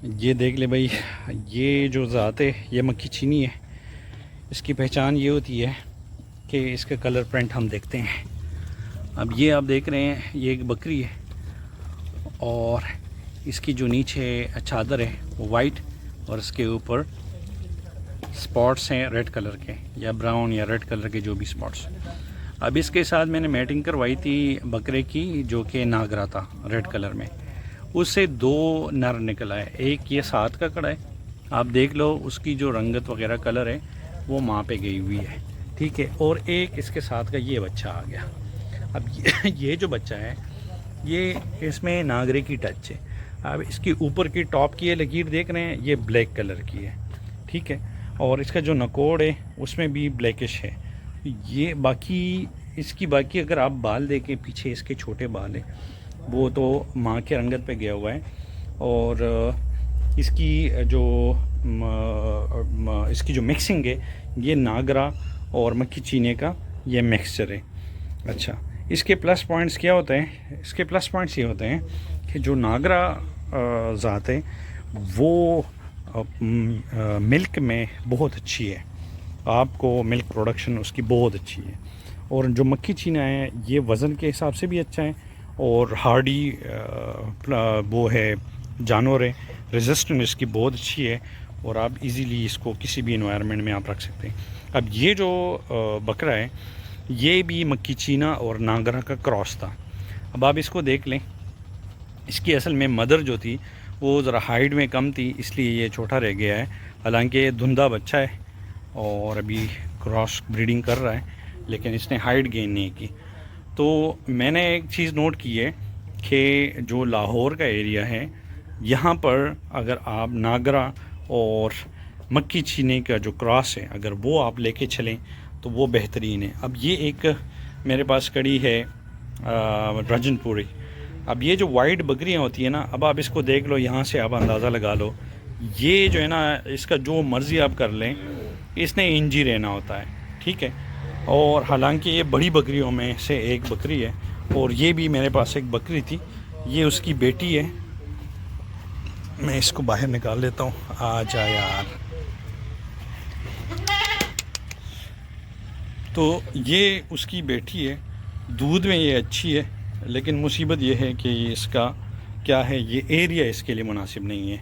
یہ دیکھ لے بھائی، یہ جو ذات ہے یہ مکی چینی ہے۔ اس کی پہچان یہ ہوتی ہے کہ اس کا کلر پرنٹ ہم دیکھتے ہیں۔ اب یہ آپ دیکھ رہے ہیں، یہ ایک بکری ہے اور اس کی جو نیچے چادر ہے وہ وائٹ اور اس کے اوپر سپاٹس ہیں ریڈ کلر کے یا براؤن یا ریڈ کلر کے، جو بھی سپاٹس۔ اب اس کے ساتھ میں نے میٹنگ کروائی تھی بکرے کی، جو کہ ناگرا تھا ریڈ کلر میں۔ اس سے 2 نر نکل آئے، ایک یہ ساتھ کا کڑا ہے، آپ دیکھ لو اس کی جو رنگت وغیرہ کلر ہے وہ ماں پہ گئی ہوئی ہے، ٹھیک ہے۔ اور ایک اس کے ساتھ کا یہ بچہ آ گیا۔ اب یہ جو بچہ ہے یہ اس میں ناگرے کی ٹچ ہے۔ اب اس کی اوپر کی ٹاپ کی یہ لکیر دیکھ رہے ہیں، یہ بلیک کلر کی ہے، ٹھیک ہے۔ اور اس کا جو نکوڑ ہے اس میں بھی بلیکش ہے۔ یہ باقی اس کی باقی اگر آپ بال دیکھیں، پیچھے اس کے چھوٹے بال ہیں، وہ تو ماں کے رنگت پہ گیا ہوا ہے۔ اور اس کی جو مکسنگ ہے یہ ناگرا اور مکی چینے کا یہ مکسچر ہے۔ اچھا، اس کے پلس پوائنٹس کیا ہوتے ہیں؟ اس کے پلس پوائنٹس یہ ہوتے ہیں کہ جو ناگرا ذات ہے وہ ملک میں بہت اچھی ہے، آپ کو ملک پروڈکشن اس کی بہت اچھی ہے۔ اور جو مکی چینا ہے یہ وزن کے حساب سے بھی اچھا ہے اور ہارڈی وہ ہے جانور ہے، ریزسٹنس اس کی بہت اچھی ہے اور آپ ایزیلی اس کو کسی بھی انوائرمنٹ میں آپ رکھ سکتے ہیں۔ اب یہ جو بکرا ہے یہ بھی مکی چینا اور ناگرا کا کراس تھا۔ اب آپ اس کو دیکھ لیں، اس کی اصل میں مدر جو تھی وہ ذرا ہائٹ میں کم تھی، اس لیے یہ چھوٹا رہ گیا ہے، حالانکہ یہ دھندہ بچہ ہے اور ابھی کراس بریڈنگ کر رہا ہے، لیکن اس نے ہائٹ گین نہیں کی۔ تو میں نے ایک چیز نوٹ کی ہے کہ جو لاہور کا ایریا ہے یہاں پر اگر آپ ناگرا اور مکی چینے کا جو کراس ہے اگر وہ آپ لے کے چلیں تو وہ بہترین ہے۔ اب یہ ایک میرے پاس کڑی ہے رجن پوری۔ اب یہ جو وائٹ بکریاں ہوتی ہیں نا، اب آپ اس کو دیکھ لو، یہاں سے آپ اندازہ لگا لو، یہ جو ہے نا اس کا جو مرضی آپ کر لیں، اس نے انجی رہنا ہوتا ہے، ٹھیک ہے۔ اور حالانکہ یہ بڑی بکریوں میں سے ایک بکری ہے، اور یہ بھی میرے پاس ایک بکری تھی، یہ اس کی بیٹی ہے۔ میں اس کو باہر نکال لیتا ہوں، آ جا یار۔ تو یہ اس کی بیٹی ہے، دودھ میں یہ اچھی ہے، لیکن مصیبت یہ ہے کہ اس کا کیا ہے، یہ ایریا اس کے لیے مناسب نہیں ہے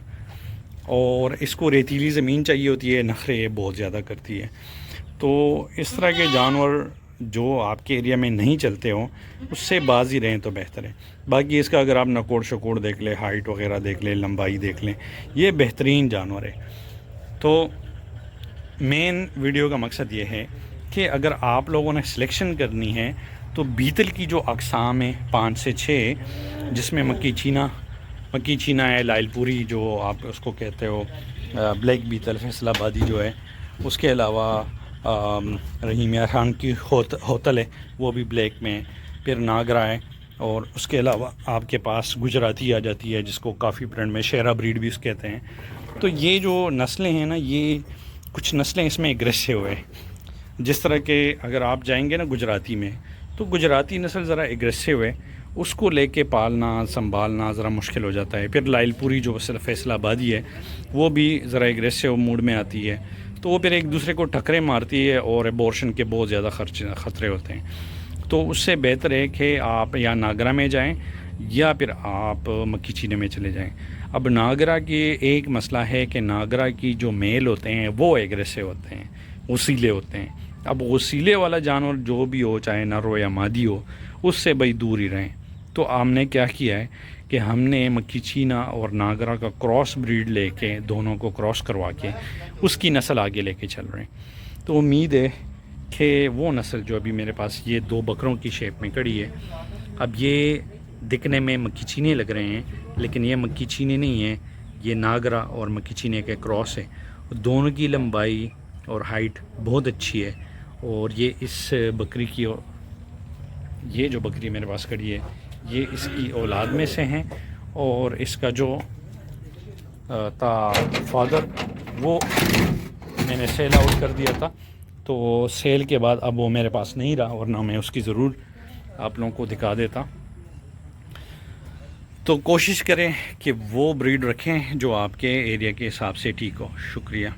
اور اس کو ریتیلی زمین چاہیے ہوتی ہے، نخرے بہت زیادہ کرتی ہے۔ تو اس طرح کے جانور جو آپ کے ایریا میں نہیں چلتے ہوں اس سے باز ہی رہیں تو بہتر ہے۔ باقی اس کا اگر آپ نکوڑ شکوڑ دیکھ لیں، ہائٹ وغیرہ دیکھ لیں، لمبائی دیکھ لیں، یہ بہترین جانور ہے۔ تو مین ویڈیو کا مقصد یہ ہے کہ اگر آپ لوگوں نے سلیکشن کرنی ہے تو بیتل کی جو اقسام ہیں 5 سے 6، جس میں مکی چینا ہے، لائل پوری جو آپ اس کو کہتے ہو، بلیک بیتل فیصل آبادی جو ہے، اس کے علاوہ رحیم یار خان کی ہوتل ہے وہ بھی بلیک میں، پھر ناگرا ہے، اور اس کے علاوہ آپ کے پاس گجراتی آ جاتی ہے جس کو کافی برانڈ میں شیرا بریڈ بھی اس کہتے ہیں۔ تو یہ جو نسلیں ہیں نا، یہ کچھ نسلیں اس میں اگریسو ہے، جس طرح کہ اگر آپ جائیں گے نا گجراتی میں تو گجراتی نسل ذرا اگریسو ہے، اس کو لے کے پالنا سنبھالنا ذرا مشکل ہو جاتا ہے۔ پھر لائل پوری جو فیصل آبادی ہے وہ بھی ذرا اگریسو موڈ میں آتی ہے، تو وہ پھر ایک دوسرے کو ٹکریں مارتی ہے اور ایبورشن کے بہت زیادہ خطرے ہوتے ہیں۔ تو اس سے بہتر ہے کہ آپ یا ناگرا میں جائیں یا پھر آپ مکی چینے میں چلے جائیں۔ اب ناگرا کی ایک مسئلہ ہے کہ ناگرا کی جو میل ہوتے ہیں وہ ایگریسو ہوتے ہیں، غسیلے ہوتے ہیں۔ اب غسیلے والا جانور جو بھی ہو، چاہے نر ہو یا مادی ہو، اس سے بھائی دور ہی رہیں۔ تو ہم نے کیا کیا ہے کہ ہم نے مکی چینا اور ناگرا کا کراس بریڈ لے کے، دونوں کو کراس کروا کے اس کی نسل آگے لے کے چل رہے ہیں۔ تو امید ہے کہ وہ نسل جو ابھی میرے پاس یہ 2 بکروں کی شیپ میں کڑی ہے، اب یہ دکھنے میں مکی چینے لگ رہے ہیں لیکن یہ مکی چینے نہیں ہیں، یہ ناگرا اور مکی چینے کے کراس ہے۔ دونوں کی لمبائی اور ہائٹ بہت اچھی ہے، اور یہ اس بکری کی، یہ جو بکری میرے پاس کھڑی ہے یہ اس کی اولاد میں سے ہیں، اور اس کا جو تھا فادر وہ میں نے سیل آؤٹ کر دیا تھا، تو سیل کے بعد اب وہ میرے پاس نہیں رہا، ورنہ میں اس کی ضرور آپ لوگوں کو دکھا دیتا۔ تو کوشش کریں کہ وہ بریڈ رکھیں جو آپ کے ایریا کے حساب سے ٹھیک ہو. شکریہ.